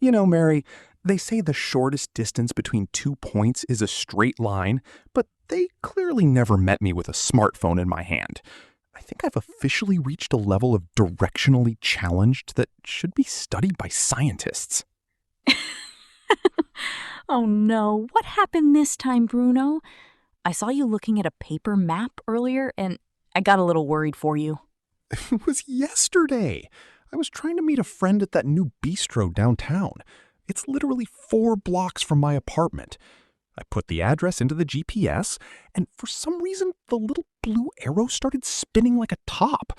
Mary, they say the shortest distance between 2 points is a straight line, but they clearly never met me with a smartphone in my hand. I think I've officially reached a level of directionally challenged that should be studied by scientists. Oh no, what happened this time, Bruno? I saw you looking at a paper map earlier, and I got a little worried for you. It was yesterday. I was trying to meet a friend at that new bistro downtown. It's literally 4 blocks from my apartment. I put the address into the GPS, and for some reason, the little blue arrow started spinning like a top.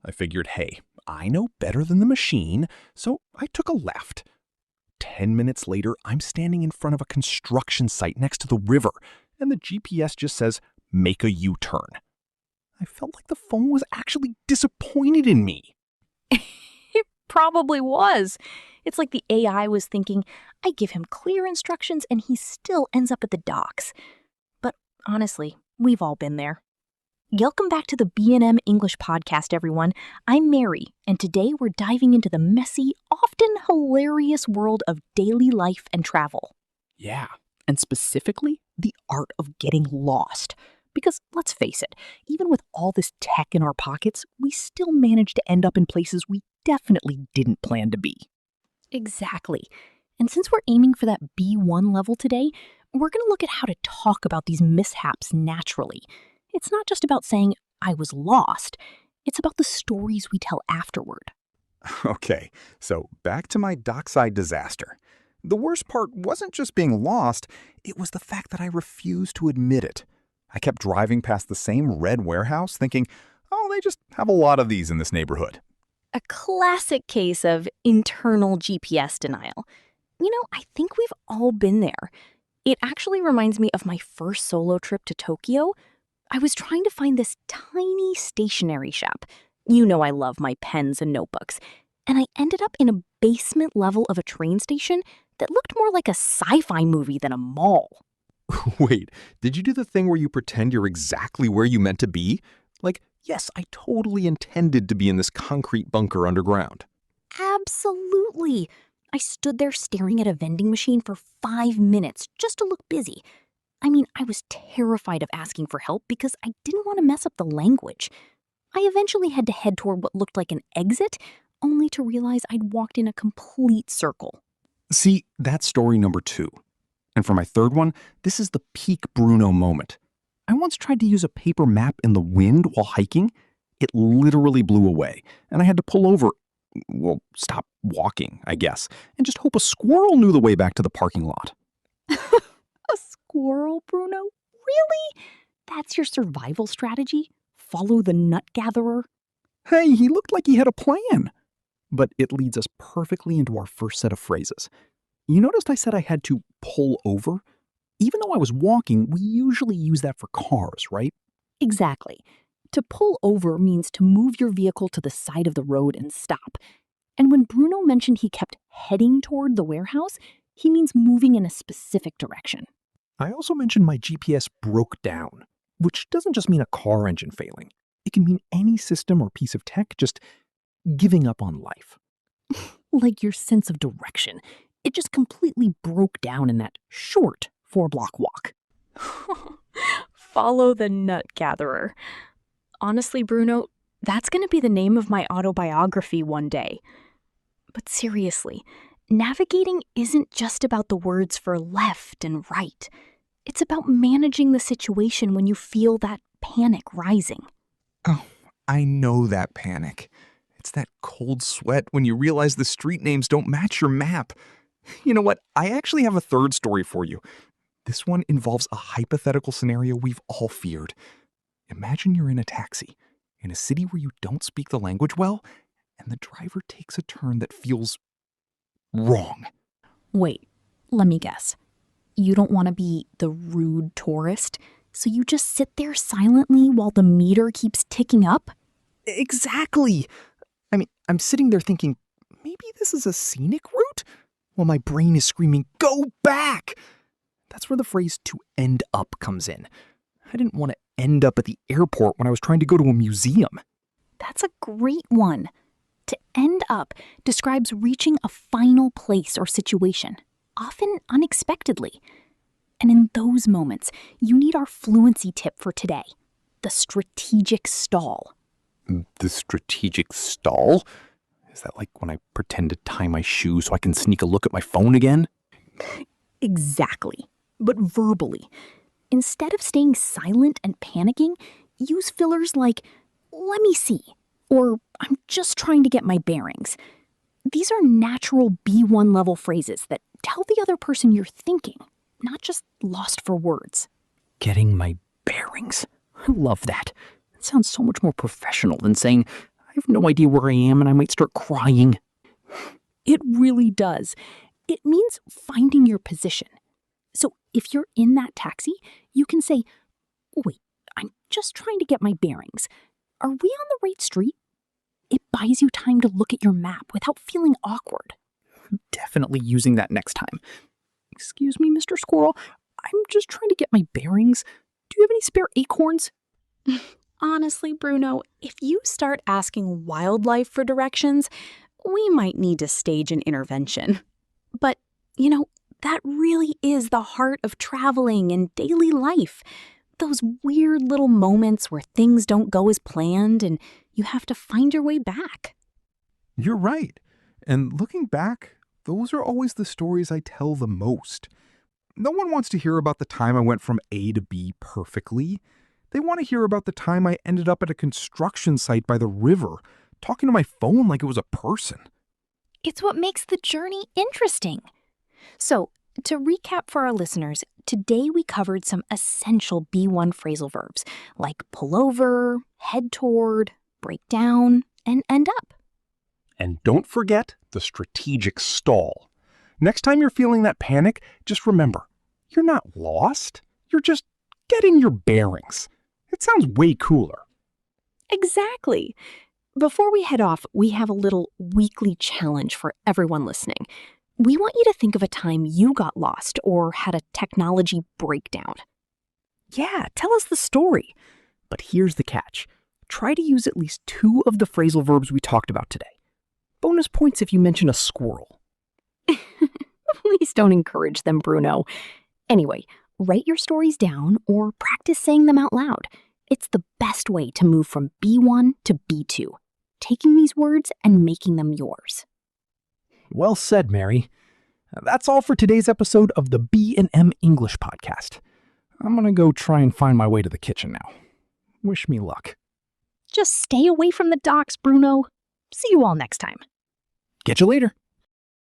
I figured, hey, I know better than the machine, so I took a left. 10 minutes later, I'm standing in front of a construction site next to the river, and the GPS just says, make a U-turn. I felt like the phone was actually disappointed in me. It probably was. It's like the AI was thinking, I give him clear instructions and he still ends up at the docks. But honestly, we've all been there. Welcome back to the B&M English Podcast, everyone. I'm Mary, and today we're diving into the messy, often hilarious world of daily life and travel. Yeah. And specifically, the art of getting lost. Because let's face it, even with all this tech in our pockets, we still manage to end up in places we definitely didn't plan to be. Exactly. And since we're aiming for that B1 level today, we're going to look at how to talk about these mishaps naturally. It's not just about saying, I was lost. It's about the stories we tell afterward. Okay, so back to my dockside disaster. The worst part wasn't just being lost, it was the fact that I refused to admit it. I kept driving past the same red warehouse thinking, oh, they just have a lot of these in this neighborhood. A classic case of internal GPS denial. I think we've all been there. It actually reminds me of my first solo trip to Tokyo. I was trying to find this tiny stationery shop. I love my pens and notebooks. And I ended up in a basement level of a train station that looked more like a sci-fi movie than a mall. Wait, did you do the thing where you pretend you're exactly where you meant to be? Like, yes, I totally intended to be in this concrete bunker underground. Absolutely. I stood there staring at a vending machine for 5 minutes just to look busy. I was terrified of asking for help because I didn't want to mess up the language. I eventually had to head toward what looked like an exit, only to realize I'd walked in a complete circle. See, that's story number 2. And for my third one, this is the peak Bruno moment. I once tried to use a paper map in the wind while hiking. It literally blew away, and I had to pull over, stop walking, I guess, and just hope a squirrel knew the way back to the parking lot. A squirrel, Bruno? Really? That's your survival strategy? Follow the nut gatherer? Hey, he looked like he had a plan. But it leads us perfectly into our first set of phrases. You noticed I said I had to pull over? Even though I was walking, we usually use that for cars, right? Exactly. To pull over means to move your vehicle to the side of the road and stop. And when Bruno mentioned he kept heading toward the warehouse, he means moving in a specific direction. I also mentioned my GPS broke down, which doesn't just mean a car engine failing. It can mean any system or piece of tech just giving up on life. Like your sense of direction. It just completely broke down in that short 4-block walk. Follow the nut gatherer. Honestly, Bruno, that's going to be the name of my autobiography one day. But seriously, navigating isn't just about the words for left and right. It's about managing the situation when you feel that panic rising. Oh, I know that panic. It's that cold sweat when you realize the street names don't match your map. You know what? I actually have a third story for you. This one involves a hypothetical scenario we've all feared. Imagine you're in a taxi in a city where you don't speak the language well, and the driver takes a turn that feels wrong. Wait, let me guess. You don't want to be the rude tourist, so you just sit there silently while the meter keeps ticking up? Exactly. I'm sitting there thinking, maybe this is a scenic route? While my brain is screaming, go back! That's where the phrase to end up comes in. I didn't want to end up at the airport when I was trying to go to a museum. That's a great one. To end up describes reaching a final place or situation, often unexpectedly. And in those moments, you need our fluency tip for today, the strategic stall. The strategic stall? Is that like when I pretend to tie my shoe so I can sneak a look at my phone again? Exactly, but verbally. Instead of staying silent and panicking, use fillers like, let me see, or I'm just trying to get my bearings. These are natural B1 level phrases that tell the other person you're thinking, not just lost for words. Getting my bearings. I love that. It sounds so much more professional than saying, I have no idea where I am and I might start crying. It really does. It means finding your position. So if you're in that taxi, you can say, wait, I'm just trying to get my bearings. Are we on the right street? It buys you time to look at your map without feeling awkward. Definitely using that next time. Excuse me, Mr. Squirrel. I'm just trying to get my bearings. Do you have any spare acorns? Honestly, Bruno, if you start asking wildlife for directions, we might need to stage an intervention. But, that really is the heart of traveling and daily life. Those weird little moments where things don't go as planned and you have to find your way back. You're right. And looking back, those are always the stories I tell the most. No one wants to hear about the time I went from A to B perfectly. They want to hear about the time I ended up at a construction site by the river, talking to my phone like it was a person. It's what makes the journey interesting. So, to recap for our listeners, today we covered some essential B1 phrasal verbs like pull over, head toward, break down, and end up. And don't forget the strategic stall. Next time you're feeling that panic, just remember, you're not lost. You're just getting your bearings. It sounds way cooler. Exactly. Before we head off, we have a little weekly challenge for everyone listening. We want you to think of a time you got lost or had a technology breakdown. Yeah, tell us the story. But here's the catch. Try to use at least 2 of the phrasal verbs we talked about today. Bonus points if you mention a squirrel. Please don't encourage them, Bruno. Anyway, write your stories down or practice saying them out loud. It's the best way to move from B1 to B2, taking these words and making them yours. Well said, Mary. That's all for today's episode of the B&M English Podcast. I'm going to go try and find my way to the kitchen now. Wish me luck. Just stay away from the docks, Bruno. See you all next time. Catch you later.